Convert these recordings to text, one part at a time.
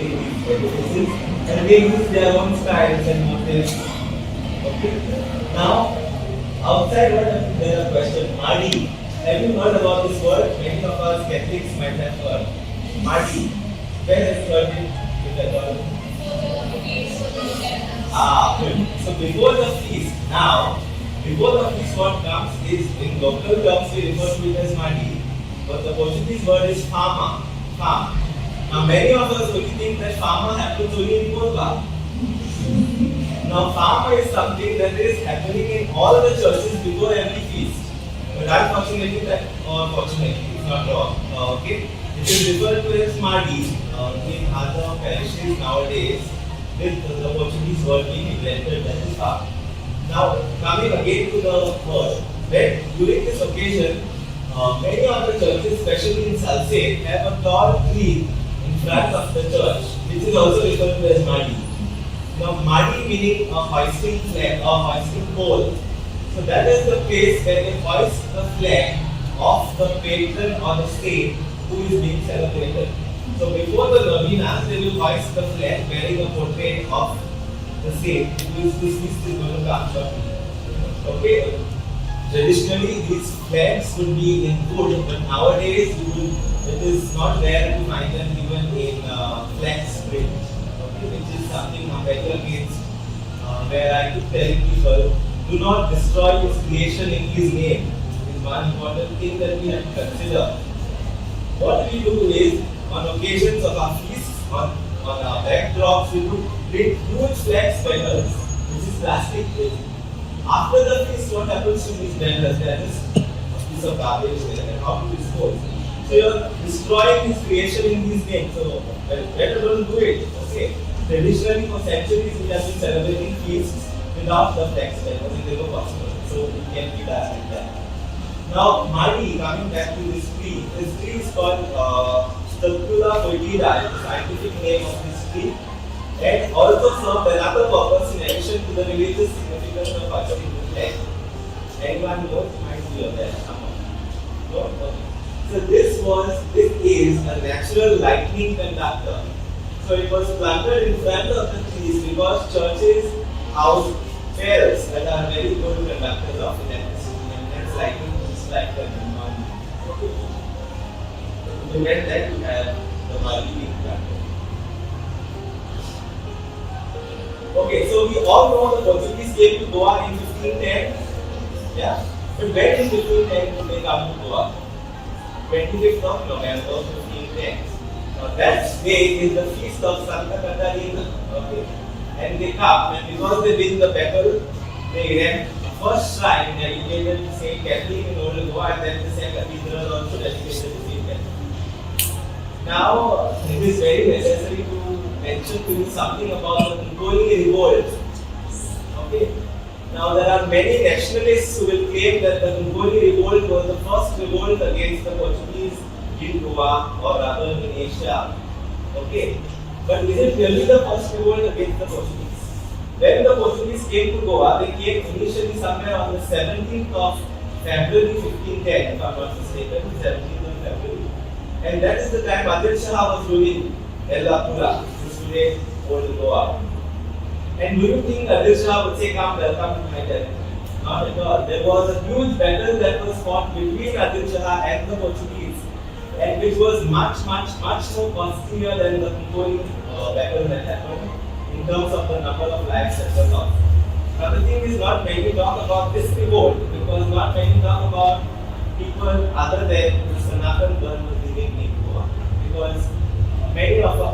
celebrating these edifices, and they use their own styles and motifs. Okay. Now, outside what there are question, Madi. Have you heard about this word? Many of us Catholics might have heard. Madi. Where have you heard it? Good. So before the feast, now, before the feast what comes is, in local terms we refer to it as Madi, but the Portuguese word is Fama. Fama. Now many of us will think that Fama happens only in Portugal. Now Fama is something that is happening in all the churches before every feast. But unfortunately, or fortunately, it's not wrong. Okay, it is referred to as Madi in other parishes nowadays, with the Portuguese word being invented, that is Fama. Now, coming again to the word, that during this occasion, many of the churches, especially in Salse, have a tall tree in front of the church, which is also referred to as Madi. Now, Madi meaning a hoisting flag or hoisting pole. So that is the place where they hoist the flag of the patron or the saint who is being celebrated. So before the novenas, they will hoist the flag bearing a portrait of the saint who is this feast is going to come shortly. Okay. Traditionally, these flags would be in wood, but nowadays it is not rare to find them even in flax print, okay, which is something I'm better against, where I keep telling people, do not destroy His creation in His name. It is one important thing that we have to consider. What we do is, on occasions of our feasts, on our backdrops, we put big, huge flags banners, which is plastic. After the feast, what happens to these banners? They are just a piece of garbage there, and how to dispose? So you are destroying His creation in His name. So better don't do it. Okay. Traditionally, for centuries, we have been celebrating feasts without the flags banners, if they were possible. So it can be done like that. Now, Madi, coming back to this tree is called Structura foetida, is the scientific name of this tree, and also served another purpose in addition to the religious significance of hoisting the flag. Anyone knows? Might be aware. No? Okay. So this is a natural lightning conductor. So it was planted in front of the trees because churches house bells that are very good conductors of electricity, and hence lightning will strike them in one. Okay. To prevent that, you have the Madi being planted. Okay, so we all know the Portuguese came to Goa in 1510. Yeah. But when in 1510 did they come to Goa? 25th of November 1510. Now that day is the feast of Santa Catarina. Okay. And they come, and because they win the battle, they erect the first shrine dedicated to Saint Catherine in Old Goa, and then the second cathedral also dedicated to Saint Catherine. Now, it is very necessary to mention to you something about the Goan revolt. Okay. Now, there are many nationalists who will claim that the Goan revolt was the first revolt against the Portuguese in Goa or rather in Asia. Okay. But is it really the first revolt against the Portuguese? When the Portuguese came to Goa, they came initially somewhere on the 17th of February 1510, if I am not mistaken, 17th of February. And that is the time Adil Shah was ruling Ellapura, which is today Old Goa. And do you think Adil Shah would say, come, welcome to my territory? Not at all. There was a huge battle that was fought between Adil Shah and the Portuguese, and which was much more costlier than the Goan battle that happened in terms of the number of lives that were lost. Now the thing is, not many talk about this revolt, because not many talk about people other than the Sanatan Dharma living in Goa, because many of the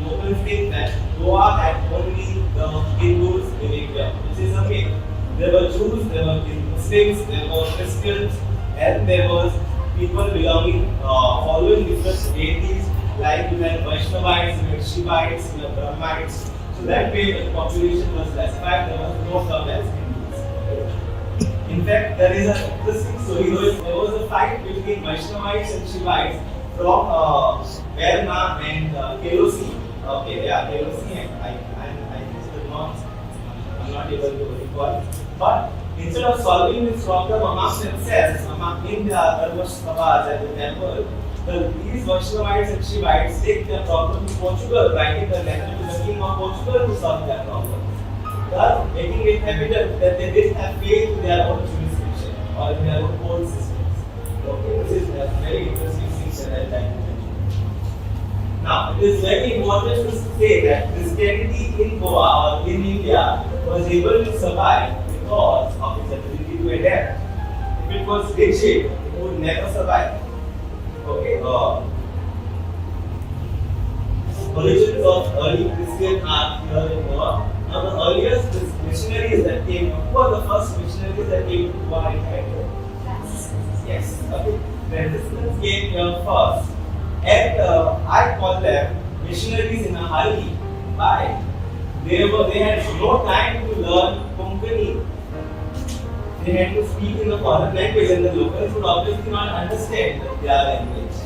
locals think that Goa had only the Hindus living there, which is a myth. There were Jews, there were Muslims, there were Christians, and there was people belonging, following different deities, like you had Vaishnavites, you had Shivites, you had Brahmites. So that way the population was classified, there was no term as Hindus. In fact, there is an interesting story. There was a fight between Vaishnavites and Shivites from Verna and Kelosi. Okay, yeah, Kelosi, and I missed the names. I'm not able to recall. But instead of solving this problem among themselves, among India, Dharmastabas at the temple, these Vaishnavates and Shivites take their problem to Portugal, writing a letter to the king of Portugal to solve their problem, thus making it evident that they didn't have faith in their own jurisdiction or in their own court systems. Okay, this is a very interesting thing that I'd like to mention. Now, it is very important to say that Christianity in Goa or in India was able to survive because of its ability to adapt. If it was rigid, it would never survive. Okay, origins of early Christian are here in Goa. Now, the earliest missionaries that came, who were the first missionaries that came to Goa in India? Yes, okay. Franciscans came here first, and I call them missionaries in a hurry. Why? They had no time to learn Konkani. They had to speak in a foreign language, and the locals would obviously not understand their language.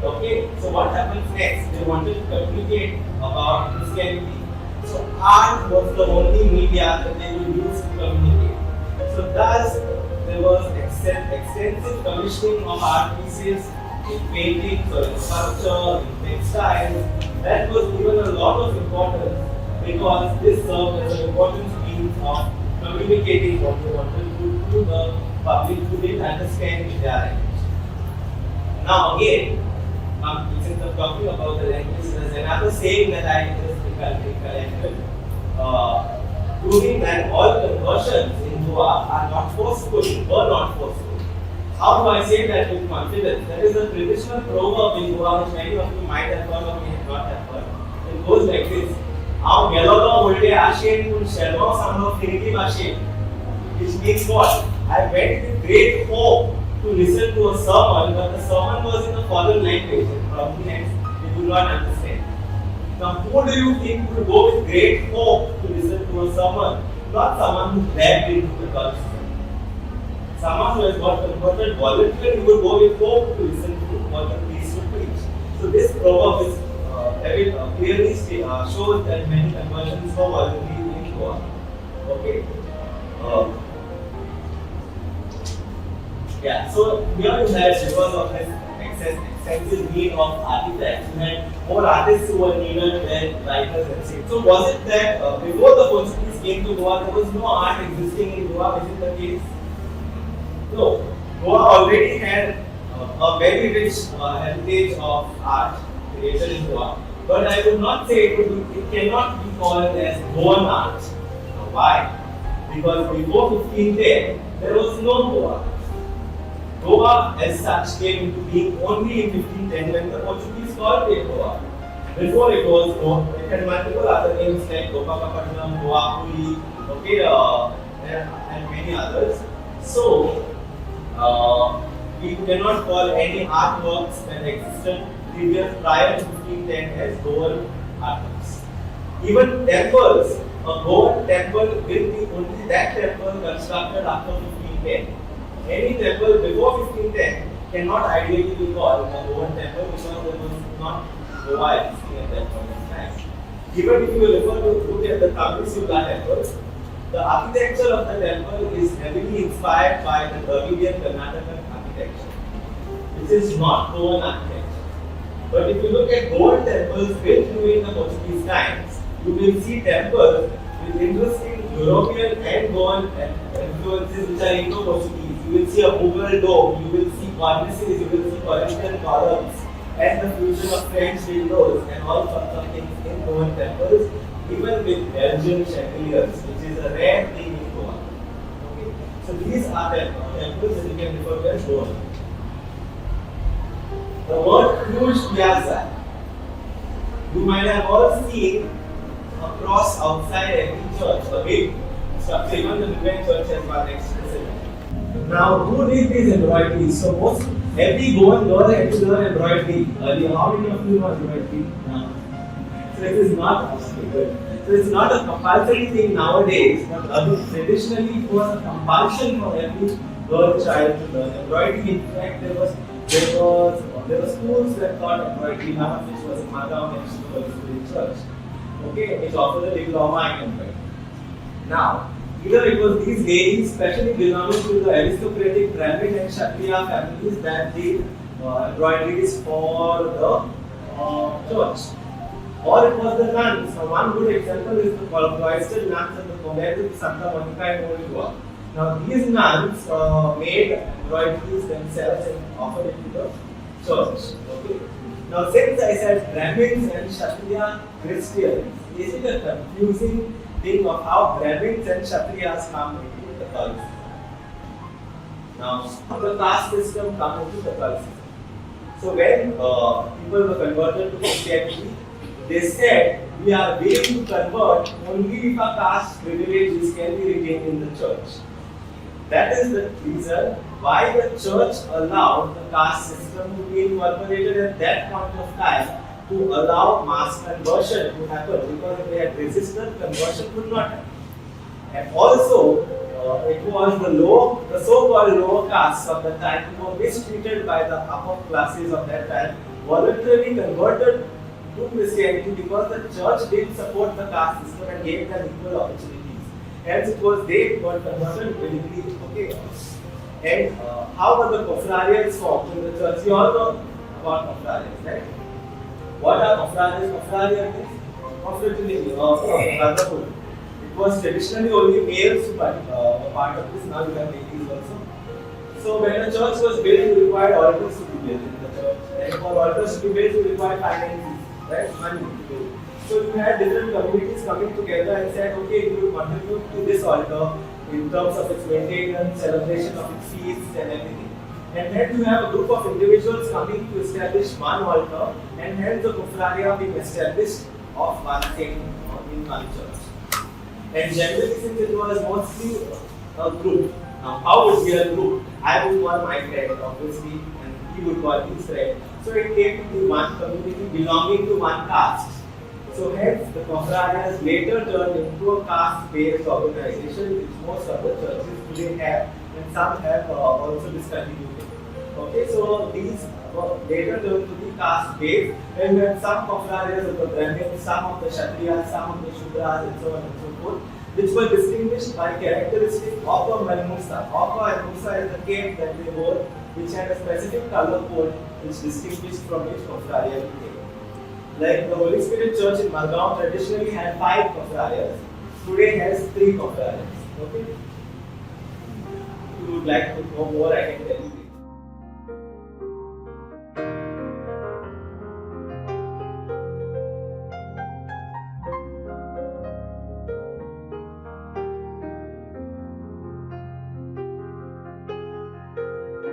Okay, so what happens next? They wanted to communicate about Christianity. So art was the only media that they would use to communicate. So thus there was extensive commissioning of art pieces in paintings or in sculpture, in textiles. That was given a lot of importance because this served as an important means of communicating what they wanted to the public who didn't understand their language. Now again, since I'm talking about the language, there's another saying that I just collected, proving that all conversions in Goa are not forceful, were not forceful. How do I say that with confidence? There is a traditional proverb in Goa which many of you might have heard or may not have heard. It goes like this: "Aao gelolo olde ashen kun shermo samlo firgi bashen." Which means what? I went with great hope to listen to a sermon, but the sermon was in a foreign language, and probably hence we could not understand. Now, who do you think would go with great hope to listen to a sermon? Not someone who left into the gospel. Someone who has got converted voluntarily would go with hope to listen to what the priest would preach. So this proverb is clearly shows that many conversions were voluntary in Goa. Okay. Yeah, so here you had, because of this extensive need of artifacts, you had more artists who were needed than writers and saints. So was it that before the Portuguese came to Goa, there was no art existing in Goa? Is it the case? No. Goa already had a very rich heritage of art created in Goa, but I would not say it cannot be called as Goan art. Now, why? Because before 1510, there was no Goa. Goa as such came into being only in 1510 when the Portuguese called it Goa. Before it was Goa, it had multiple other names like Gopakapatnam, Goapuri, okay, and many others. So, we cannot call any artworks that existed prior to 1510 as Goan artworks. Even temples, a Goan temple will be only that temple constructed after 1510. Any temple before 1510 cannot ideally be called a Goan temple because there was not Goa existing at that point in time. Even if you look at the Tamil temple, the architecture of the temple is heavily inspired by the Dravidian Karnataka architecture, which is not Goan architecture. But if you look at Goan temples built during the Portuguese times, you will see temples with interesting European and Goan influences which are Indo-Portuguese. You will see a Mughal dome, you will see cornices, you will see Corinthian columns, and the fusion of French windows and all sorts of things in Goan temples, even with Belgian chandeliers, which is a rare thing in Goa. Okay. So these are temples that you can refer to as Goan. The word huge piazza. You might have all seen a cross outside every church, a big structure. Even the Brooklyn church has one next to the center. Now, who did these embroideries? So, every Goan girl had to learn embroidery earlier. How many of you know embroidery now? So, it is not good. So, it's not a compulsory thing nowadays, but traditionally it was a compulsion for every girl child to learn embroidery. In fact, there were schools that taught embroidery, one of which was in Madhav and Church, okay, which offered a diploma in embroidery. Now, either it was these ladies, especially belonging to the aristocratic Brahmin and Kshatriya families, that did embroideries for the church. Or it was the nuns. Now, one good example is the cloistered nuns at the convent of Santa Monica in Moldova. Now, these nuns made embroideries themselves and offered it to the church. Okay. Now, since I said Brahmins and Kshatriya Christians, is it a confusing thing of how Brahmins and Kshatriyas come into Catholicism? Now, the caste system comes into Catholicism. So, when people were converted to Christianity, they said we are willing to convert only if a caste privileges can be retained in the church. That is the reason why the church allowed the caste system to be incorporated at that point of time to allow mass conversion to happen, because if they had resisted, conversion would not happen. And also, it was the so-called lower castes of the time who were mistreated by the upper classes of that time, voluntarily converted to Christianity because the church didn't support the caste system and gave them equal opportunities. Hence, it was they who got converted willingly. Okay. And how were the confrarians formed in the church? You all know about confrarians, right? What are confrarians? Confrarian means confraternity or brotherhood. It was traditionally only males who were part of this. Now you have ladies also. So when a church was built, you required altars to be built in the church. And for altars to be built, you required finances, right? Money to build. So you had different communities coming together and said, okay, we will contribute to this altar in terms of its maintenance, celebration of its feasts and everything. And then you have a group of individuals coming to establish one altar, and hence the confraria being established of one thing in one church. And generally, since it was mostly a group, now how would be a group? I would call my friend, obviously, and he would call his friend. So it came to be one community belonging to one caste. So hence the confrarias later turned into a caste-based organization, which most of the churches today have, and some have also discontinued it. Okay, so these later turned to be caste-based, and we had some confrarias of the Brahmins, some of the Kshatriyas, some of the Shudras, and so on and so forth, which were distinguished by characteristic of a Malmusa. Malmusa is the cape that they wore, which had a specific color code which distinguished from which confraria we came. Like the Holy Spirit Church in Margaon traditionally had 5 confrarias, today has 3 confrarias. Okay? If you would like to know more, I can tell you.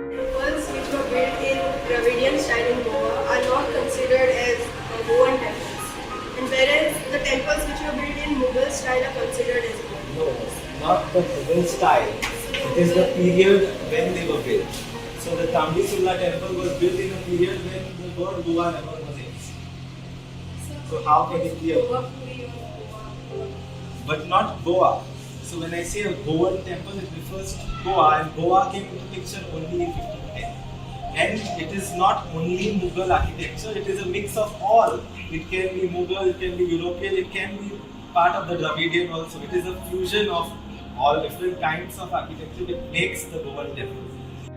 Temples which were built in Dravidian style in Goa are not considered as Goan temples, and whereas the temples which were built in Mughal style are considered as Goan. No, not the Mughal style. It is the period when they were built. So the Tambisula temple was built in a period when the word Goa never was exist. So how can it be a Goa? But not Goa. So when I say a Goan temple, it refers to Goa, and Goa came into picture only in 1510. And it is not only Mughal architecture, it is a mix of all. It can be Mughal, it can be European, it can be part of the Dravidian also. It is a fusion of all different kinds of architecture that makes the Goan temple.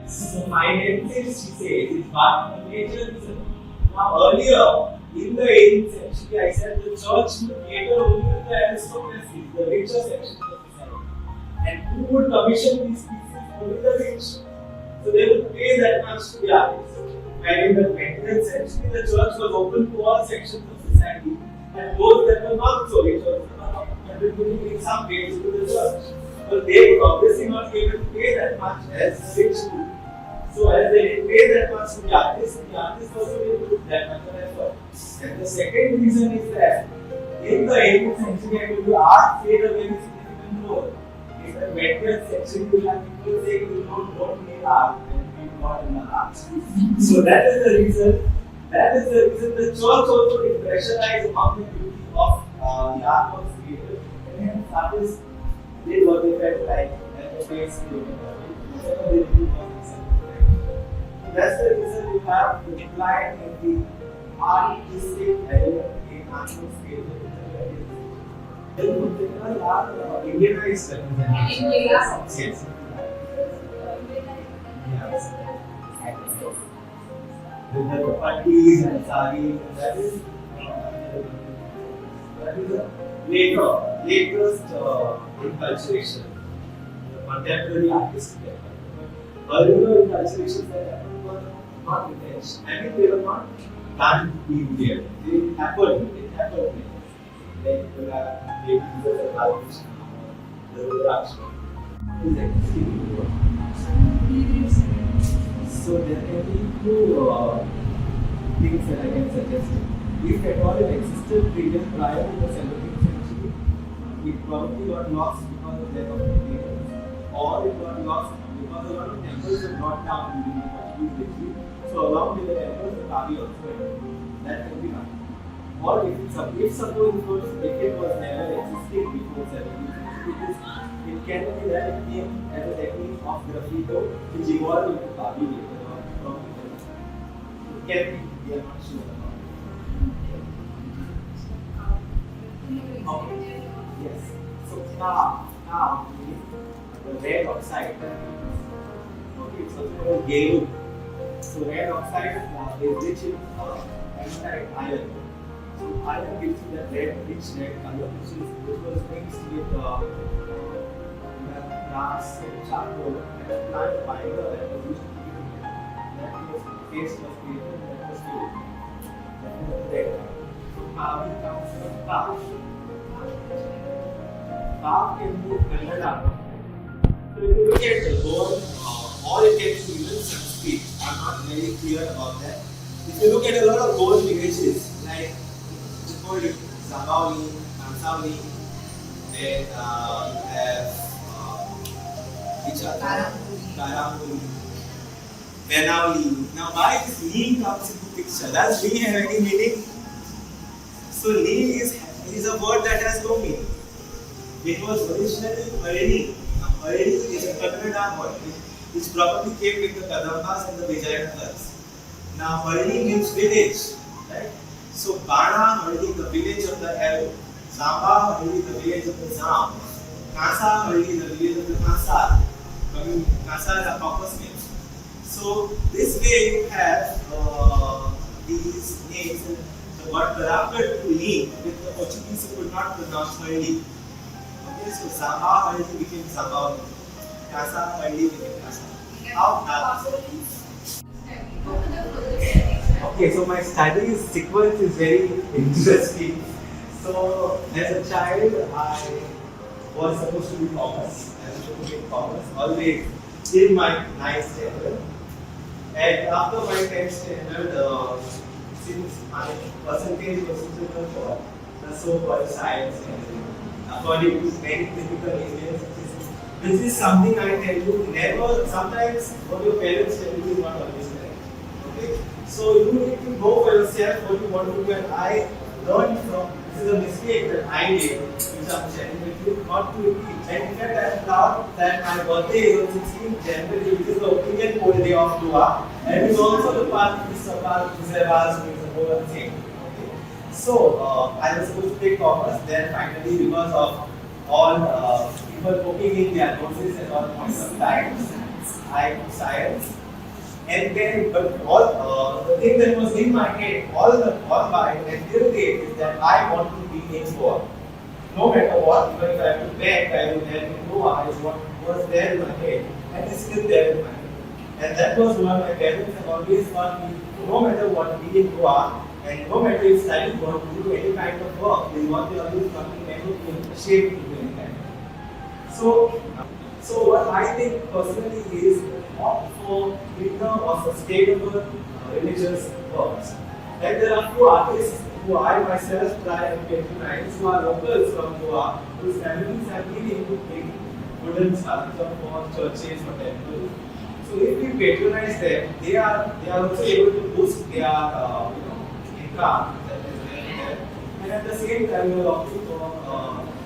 So finances, she says, is part of the major reason. Now earlier, in the 18th century, I said the church would cater only to the aristocracy, the richer section of society. And who would commission these pieces? Only the rich. So they would pay that much to the artists. And in the 20th century, the church was open to all sections of society. And those that were not so rich were contributing in some ways to the church. But they would obviously not be able to pay that much as the rich do. So as they didn't pay that much to the artists also didn't put that much of effort. And the second reason is that in the 18th century, art played a very significant role. In the 20th century, you have people saying you don't need art and we not in the arts. So that is the reason. The church also did pressurize among the beauty of the art was created, and hence artists did what they felt like and the face whatever they did was accepted. So that's the reason you have the decline in the artistic element in national scale. Indianized representation. Yes. with the pattis and saris, and that is a latest inculturation, the contemporary artistic effort. Earlier inculturations that happened were not intentional. I mean, they were not planned to be there. They happened. It happened. Like people have made use of the Ramakrishna or the Rudrakshna. Is existing. So there can be two things that I can suggest. If at all it existed prior to the 17th century, it probably got lost because of lack of maintenance, or it got lost because a lot of temples were brought down during the Portuguese regime. So along with the temples, the Kavi also went. That can be done. Or if suppose if it was never existing before 17th century, it can be that it came as a technique of graffito which evolved into Kavi later on from Italy. It can be, we are not sure about it. Okay. Yes. So now the red oxide. Okay, it's also called Goan. So red oxide is rich in iron. So iron gives you that rich red color, which was mixed with grass and charcoal and plant fiber that was used to keep it. That was taste was created, that was good. That was red. So Kavi comes from Kav. Kav can be Kannada. So if you look at the Goan, or it can be even Sanskrit. I'm not very clear about that. If you look at a lot of Goan villages, like Zambali, Kansauli, then you have Karamuli, Benauli. Now, why this Lee comes into picture? Does Lee have any meaning? So, Lee is a word that has no meaning. It was originally Harani. Now, Harani is a Kannada word, which probably came with the Kadambas and the Vijayanagaras. Now, Harani means village, right? So, Bana Harani, the village of the arrow. Zamba Harani, the village of the Zam. Kasa Harani, the village of the Kasar. Kasar are copper names. So, this way you have these names. The word corrupted to Lee with the Portuguese who could not pronounce Harani. Okay, so Zamba Harani became Zamba. Kasa Harani became Kasa. How? Okay, so my studies sequence is very interesting. So, as a child, I was supposed to be commerce. I was supposed to be commerce always in my 9th standard. And after my 10th standard, since my percentage was suitable for the so-called science and according to many typical Indians, this is something I tell you, never, sometimes what your parents tell you is not always correct. Okay? So you need to know for yourself what you want to do, and I learned from, this is a mistake that I made, which I'm sharing with you, not to repeat. And in fact, I am proud that my birthday is on 16th January, which is the opinion poll day of Goa, and it's also the part of the Sapar, Kusevas, who is the whole thing. Okay? So, I was supposed to take commerce, then finally, because of all people poking in their noses at all points of time, I took science. And then, but all the thing that was in my head all my until date is that I want to be in Goa. No matter what, even if I have to beg, I will have to Goa is what was there in my head, and is still there in my head. And that was what my parents have always taught me. No matter what, be in Goa, and no matter if study want to do any kind of work, is what they always taught me, never feel ashamed to do any kind of work. So what I think personally is opt for rhythm or sustainable religious works. And there are few artists who I myself try and patronize who are locals from Goa, whose families have been into making wooden sculpture for churches or temples. So if we patronize them, they are also able to boost their income that is there. And at the same time, we are opting for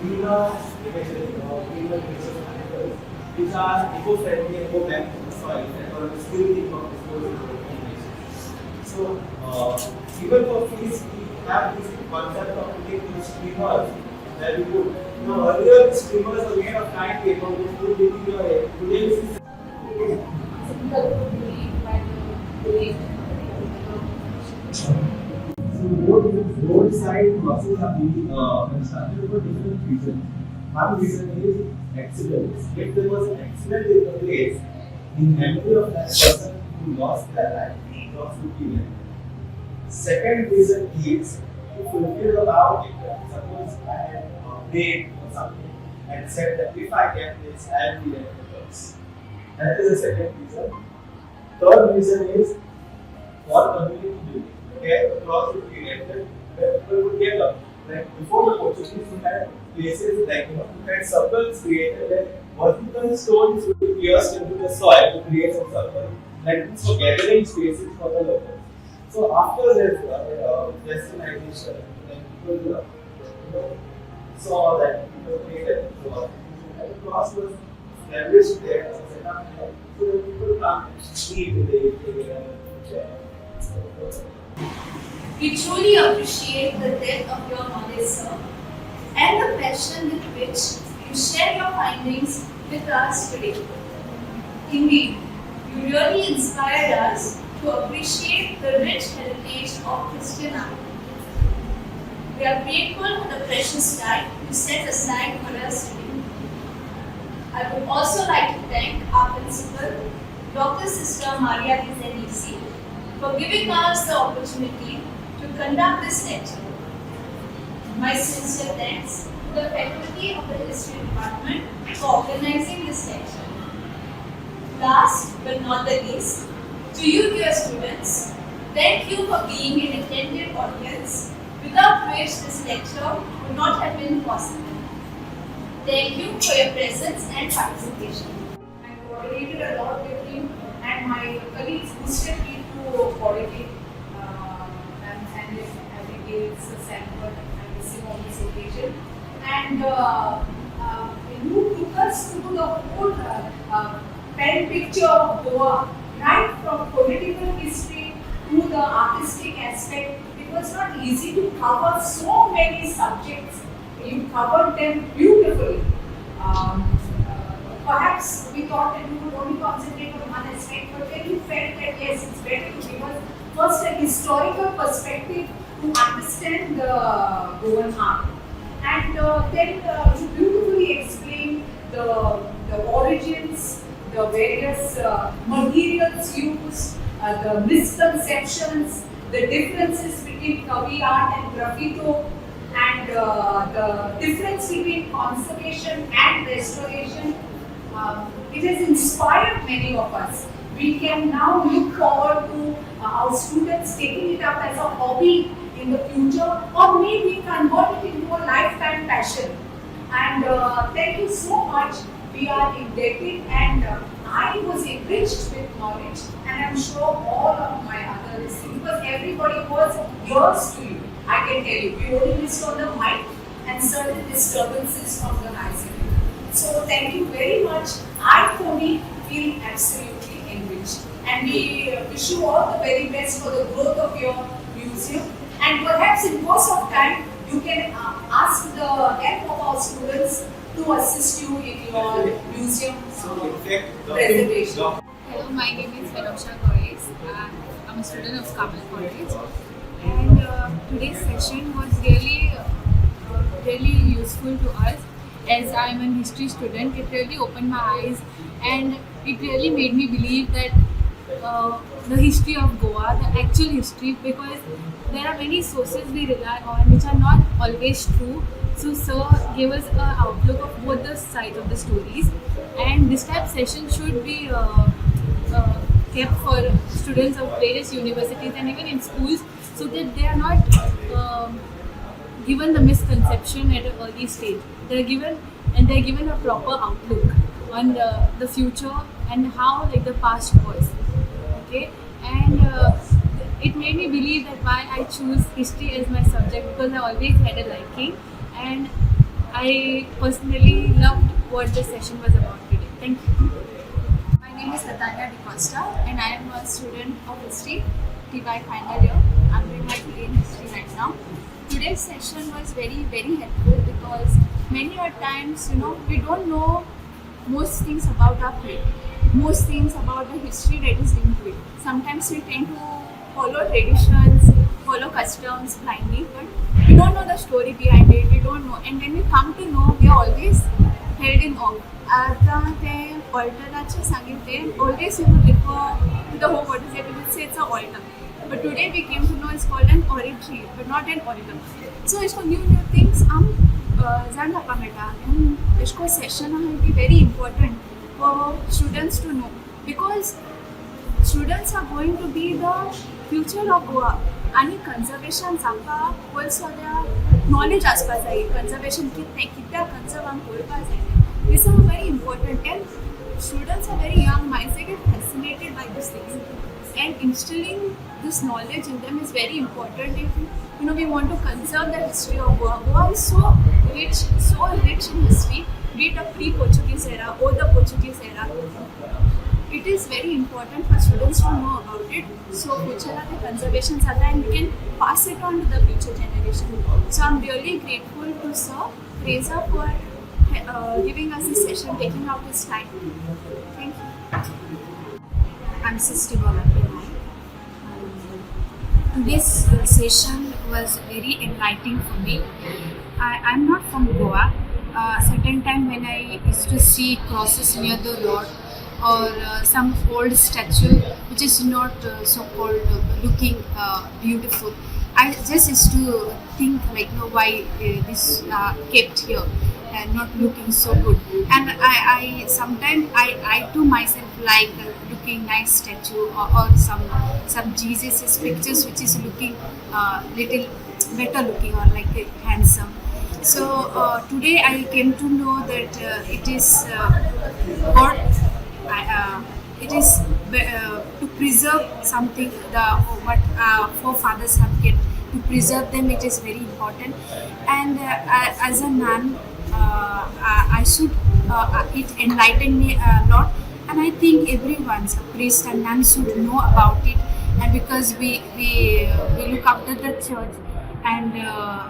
greener imagery or greener pictures of animals, which are eco-friendly and go back to the soil and are still think of disposing of information. So, even for fees, we have this concept of putting these streamers that we put. Earlier the streamers were made of kind paper which would be in your head. Today, this is roadside buses are being constructed for different reasons. One reason is accidents. If there was an accident in the place, in memory of that person who lost their life, the cross would be erected. Second reason is to fulfill the vow taken. Suppose I had paid for something and said that if I get this, I will be erected cross. That is the second reason. Third reason is for community building. Where the cross would be erected, where people would get up. Like before the Portuguese, we had places like we had circles created where vertical stones would be pierced into the soil to create some circle. Like these were gathering spaces for the locals. So after this westernization, then people saw that people created the cross. And the cross was established there, set up there, so that people can't eat in the evening. We truly appreciate the depth of your knowledge, sir, and the passion with which you share your findings with us today. Indeed, you really inspired us to appreciate the rich heritage of Christianity. We are grateful for the precious time you set aside for us today. I would also like to thank our principal, Dr. Sister Maria Zenisi, for giving us the opportunity to conduct this lecture. My sincere thanks to the faculty of the History Department for organizing this lecture. Last but not the least, to you dear students, thank you for being an attentive audience without which this lecture would not have been possible. Thank you for your presence and participation. I coordinated a lot with you and my colleagues boosted me to coordinate and every day it's a sample I'm missing on this occasion. And you took us to the whole pen picture of Goa, right from political history to the artistic aspect. It was not easy to cover so many subjects. You covered them beautifully. Perhaps we thought that you would only concentrate on one aspect, but then you felt that yes, it's better to give us first a historical perspective to understand the Goan art. And then you beautifully explain the origins, the various materials used, the misconceptions, the differences between Kavi art and graffito, and the difference between conservation and restoration. It has inspired many of us. We can now look forward to our students taking it up as a hobby in the future, or maybe convert it into a lifetime passion. And thank you so much. We are indebted, and I was enriched with knowledge, and I'm sure all of my other listeners, because everybody was yours to you. I can tell you, we only missed on the mic and certain disturbances from the ICU. So thank you very much. I, Tony, feel absolutely enriched. And we wish you all the very best for the growth of your museum. And perhaps in course of time, you can ask the help of our students to assist you in your museum presentation. Hello, my name is Venosha Goan. I'm a student of Carmel College. And today's session was really useful to us. As I'm a history student, it really opened my eyes, and it really made me believe that the history of Goa, the actual history, because there are many sources we rely on which are not always true. So sir gave us an outlook of both the sides of the stories, and this type of session should be kept for students of various universities and even in schools, so that they are not given the misconception at an early stage. They're given a proper outlook on the future and how like the past was. Okay, and it made me believe that why I choose history as my subject, because I always had a liking, and I personally loved what the session was about today. Thank you. My name is Latanya DeCosta, and I am a student of history, TY final year. I'm doing my BA in history right now. Today's session was very, very helpful because many a times, we don't know most things about our field, most things about the history that is linked to it. Sometimes we tend to follow traditions, follow customs blindly, but we don't know the story behind it. We don't know, and when we come to know, we are always held in awe. आता ते ऑल्टराचे सांगितले always you would refer to the home what is it? We would say it's a altar. But today we came to know it's called an oratory, but not an altar. So it's for new things. जाण जावपा मेळटा आनी एशको session आहा ती very important for students to know, because students are going to be the future of Goa. आणि conservation जावपाक पयलीं सगळ्या knowledge आसपा जाय. Conservation कित्याक conserve आमकां करपा जाय. This is very important, and students are very young minds. They get fascinated by these things, and instilling this knowledge in them is very important. If we want to conserve the history of Goa. Goa is so rich in history, be it a pre-Portuguese era or the Portuguese era. It is very important for students to know about it. So future the conservation are there, and we can pass it on to the future generation. So I'm really grateful to Sir Reza for giving us this session, taking out his time. Thank you. I'm Sister Goan. This session was very enlightening for me. I'm not from Goa. Certain time when I used to see crosses near the road, or some old statue which is not so-called looking beautiful, I just used to think like, why this kept here and not looking so good. And I sometimes I to myself like looking nice statue, or some Jesus's pictures which is looking little better looking, or like handsome. So today I came to know that it is God. It is to preserve something what forefathers have kept. To preserve them, it is very important. And as a nun, I should. It enlightened me a lot, and I think everyone, a priest and nun, should know about it. And because we look after the church, and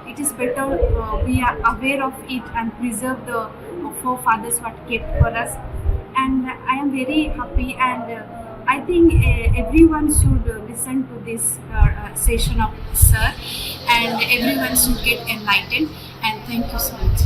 it is better we are aware of it and preserve the forefathers what kept for us. And I am very happy, and I think everyone should listen to this session of Sir, and everyone should get enlightened. And thank you so much.